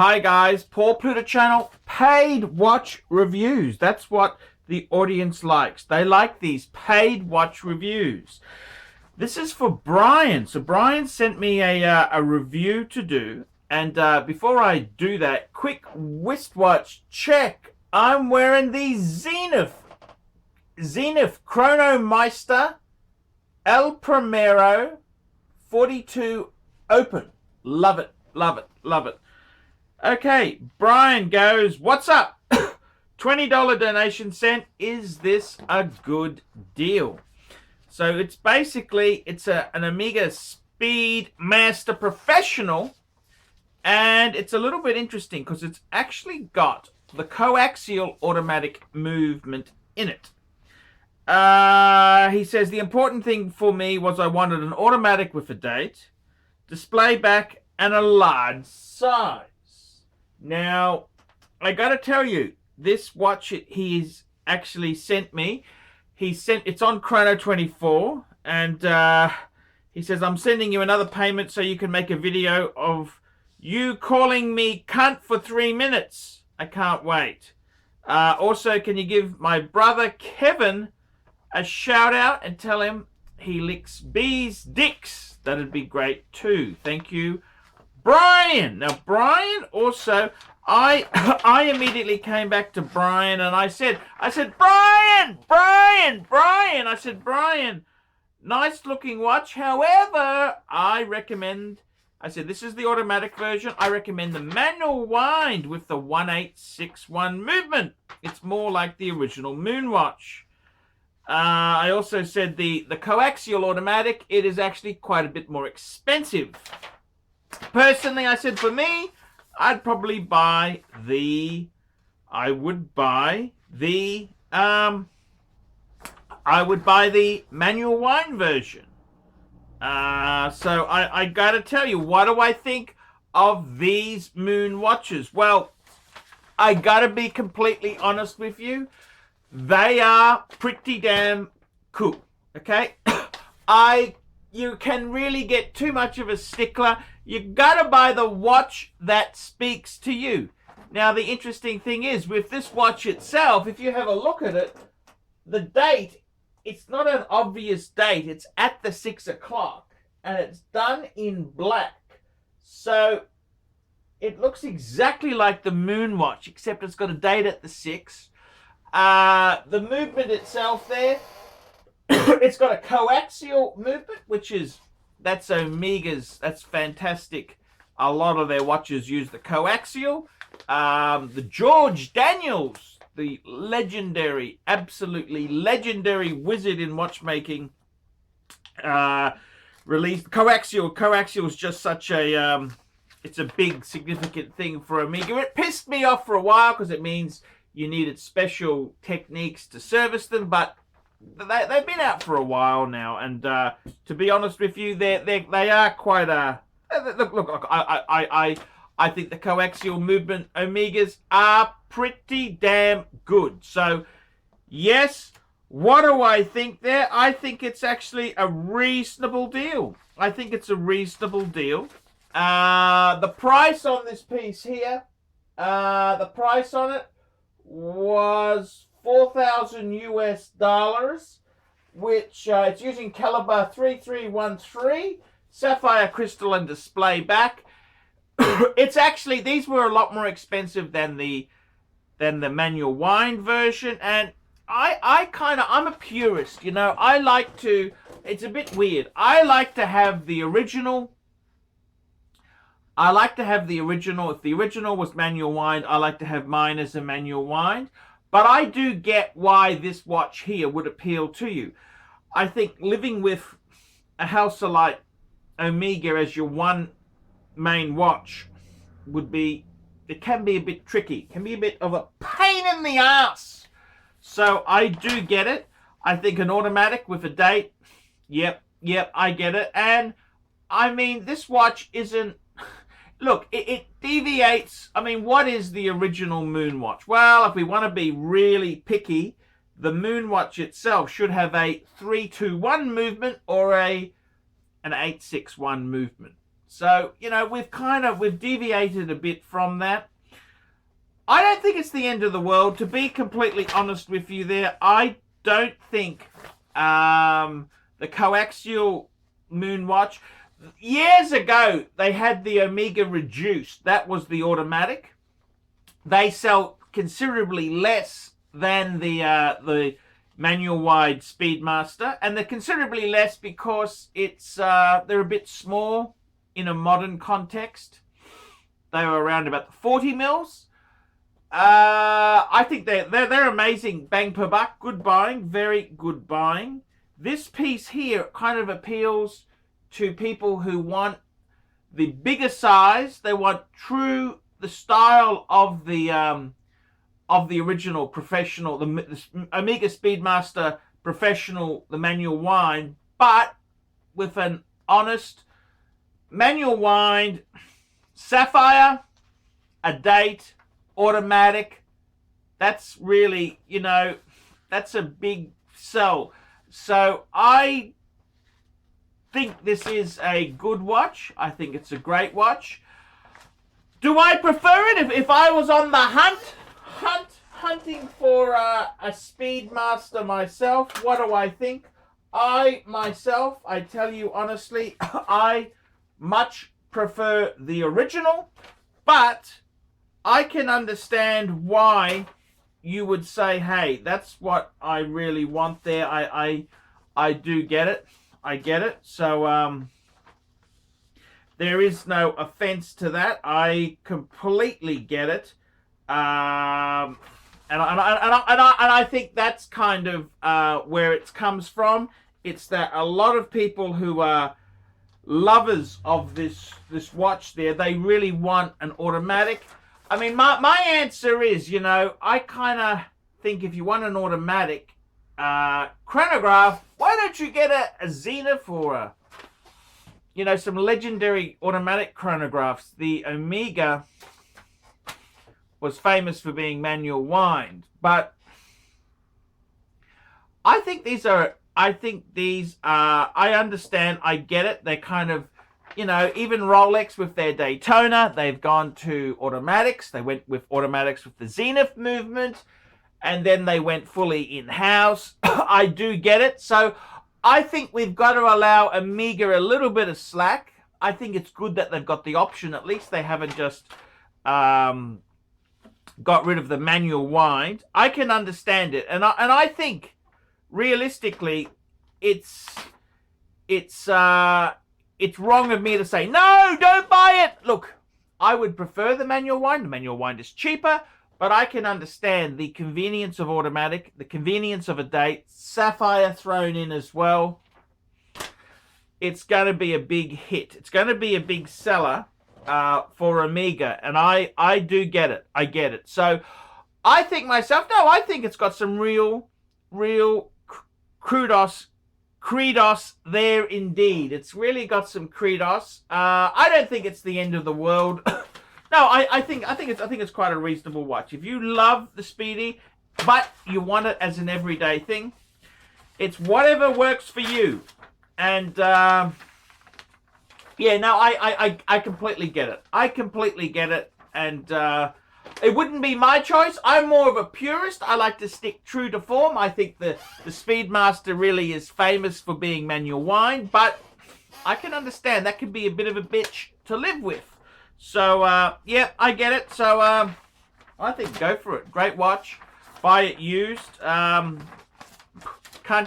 Hi guys, Paul Pluta channel, paid watch reviews. That's what the audience likes. They like these paid watch reviews. This is for Brian. So Brian sent me a review to do. And before I do that, quick wristwatch check. I'm wearing the Zenith Chronomeister El Primero 42 Open. Love it, love it, love it. Okay, Brian goes, what's up? $20 donation sent. Is this a good deal? So it's basically, it's an Omega Speedmaster Professional, and it's a little bit interesting because it's actually got the coaxial automatic movement in it. He says, the important thing for me was I wanted an automatic with a date, display back, and a large size. Now, I gotta tell you, this watch he's actually sent me, it's on Chrono24, and he says, I'm sending you another payment so you can make a video of you calling me cunt for 3 minutes. I can't wait. Also, can you give my brother Kevin a shout out and tell him he licks bees' dicks? That'd be great too. Thank you, Brian. Now, Brian also, I immediately came back to Brian and I said, Brian, I said, Brian, nice looking watch. However, I said, this is the automatic version. I recommend the manual wind with the 1861 movement. It's more like the original Moonwatch. I also said the coaxial automatic, it is actually quite a bit more expensive. Personally, I said for me, I'd probably buy the manual wind version. So I gotta tell you, what do I think of these moon watches? Well, I gotta be completely honest with you. They are pretty damn cool, okay? You can really get too much of a stickler. You gotta buy the watch that speaks to you. Now, the interesting thing is, with this watch itself, if you have a look at it, the date, it's not an obvious date. It's at the 6 o'clock, and it's done in black. So, it looks exactly like the Moon watch, except it's got a date at the 6. The movement itself there, it's got a coaxial movement, that's Omega's, that's fantastic. A lot of their watches use the coaxial. The George Daniels, the legendary, absolutely legendary wizard in watchmaking, released coaxial. Coaxial is just such a, it's a big significant thing for Omega. It pissed me off for a while because it means you needed special techniques to service them, but they've been out for a while now, and to be honest with you, they are quite a look. I think the coaxial movement Omegas are pretty damn good. So yes, what do I think there? I think it's actually a reasonable deal. I think it's a reasonable deal. The price on this piece here, the price on it was $4,000 US, which it's using caliber 3313, sapphire crystal and display back. It's actually, these were a lot more expensive than the manual wind version, and I'm a purist, you know. I like to, it's a bit weird. I like to have the original. If the original was manual wind, I like to have mine as a manual wind. But I do get why this watch here would appeal to you. I think living with a Halcylite Omega as your one main watch it can be a bit tricky. It can be a bit of a pain in the ass. So I do get it. I think an automatic with a date, yep, I get it. And I mean, this watch isn't, look, it deviates. I mean, what is the original Moonwatch? Well, if we want to be really picky, the Moonwatch itself should have a 321 movement or an 861 movement. So, you know, we've deviated a bit from that. I don't think it's the end of the world. To be completely honest with you there, I don't think the coaxial moon watch, years ago, they had the Omega reduced. That was the automatic. They sell considerably less than the manual wide Speedmaster, and they're considerably less because it's they're a bit small in a modern context. They were around about the 40 mils. I think they're amazing bang per buck. Good buying, very good buying. This piece here kind of appeals to people who want the bigger size. They want the style of the original professional, the Omega Speedmaster Professional, the manual wind, but with an honest manual wind, sapphire, a date, automatic. That's really, you know, that's a big sell. So I think this is a good watch. I think it's a great watch. Do I prefer it? If I was on the hunting for a Speedmaster myself, what do I think? I tell you honestly, I much prefer the original, but I can understand why you would say, hey, that's what I really want there. I do get it. I get it. So there is no offense to that. I completely get it. And I think that's kind of where it comes from. It's that a lot of people who are lovers of this watch there, they really want an automatic. I mean, my answer is, you know, I kind of think if you want an automatic chronograph, why don't you get a Zenith or you know, some legendary automatic chronographs. The Omega was famous for being manual wind, but I think these are, I understand, I get it. They're kind of, you know, even Rolex with their Daytona, they've gone to automatics. They went with automatics with the Zenith movement, and then they went fully in-house. I do get it. So I think we've got to allow Omega a little bit of slack. I think it's good that they've got the option. At least they haven't just got rid of the manual wind. I can understand it. And I think, realistically, it's wrong of me to say, no, don't buy it. Look, I would prefer the manual wind. The manual wind is cheaper, but I can understand the convenience of automatic, the convenience of a date, sapphire thrown in as well. It's going to be a big hit. It's going to be a big seller for Omega, and I do get it. I get it. So I think myself, no, I think it's got some real credos there indeed. It's really got some credos. I don't think it's the end of the world. No, I think it's quite a reasonable watch. If you love the Speedy, but you want it as an everyday thing, it's whatever works for you. And yeah, no, I completely get it. I completely get it. And it wouldn't be my choice. I'm more of a purist. I like to stick true to form. I think the Speedmaster really is famous for being manual wind, but I can understand that could be a bit of a bitch to live with. So, yeah, I get it. So, I think go for it. Great watch. Buy it used. Can't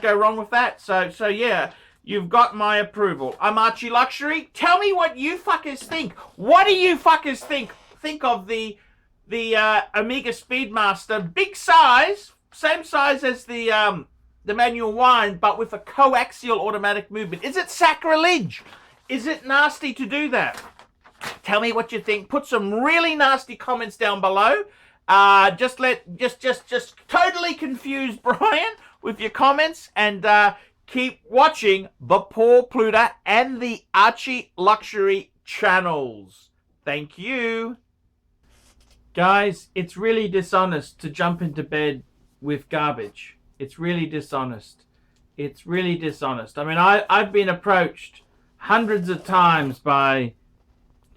go wrong with that. So yeah, you've got my approval. I'm Archie Luxury. Tell me what you fuckers think. What do you fuckers think of the Omega Speedmaster? Big size, same size as the manual wind, but with a coaxial automatic movement. Is it sacrilege? Is it nasty to do that? Tell me what you think. Put some really nasty comments down below. Just totally confuse Brian with your comments, and keep watching the Paul Pluta and the Archie Luxury channels. Thank you. Guys, it's really dishonest to jump into bed with garbage. It's really dishonest. It's really dishonest. I mean, I've been approached hundreds of times by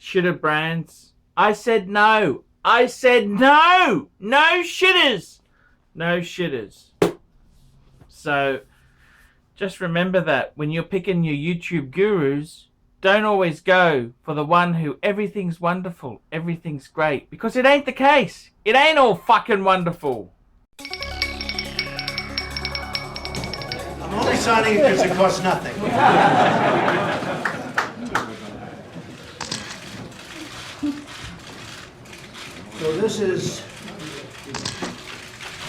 shitter brands. I said no. I said no. No shitters. No shitters. So just remember that when you're picking your YouTube gurus, don't always go for the one who everything's wonderful, everything's great, because it ain't the case. It ain't all fucking wonderful. I'm only signing it because it costs nothing. So this is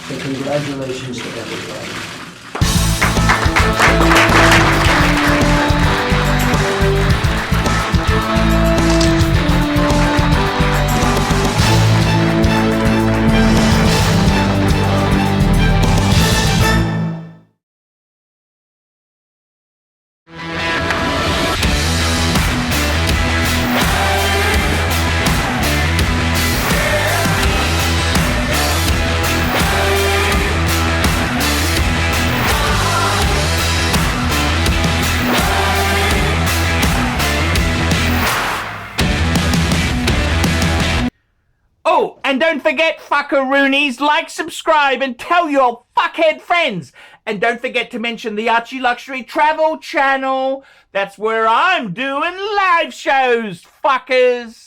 the congratulations to everybody. Oh, and don't forget, fuckaroonies, like, subscribe, and tell your fuckhead friends. And don't forget to mention the Archie Luxury Travel Channel. That's where I'm doing live shows, fuckers.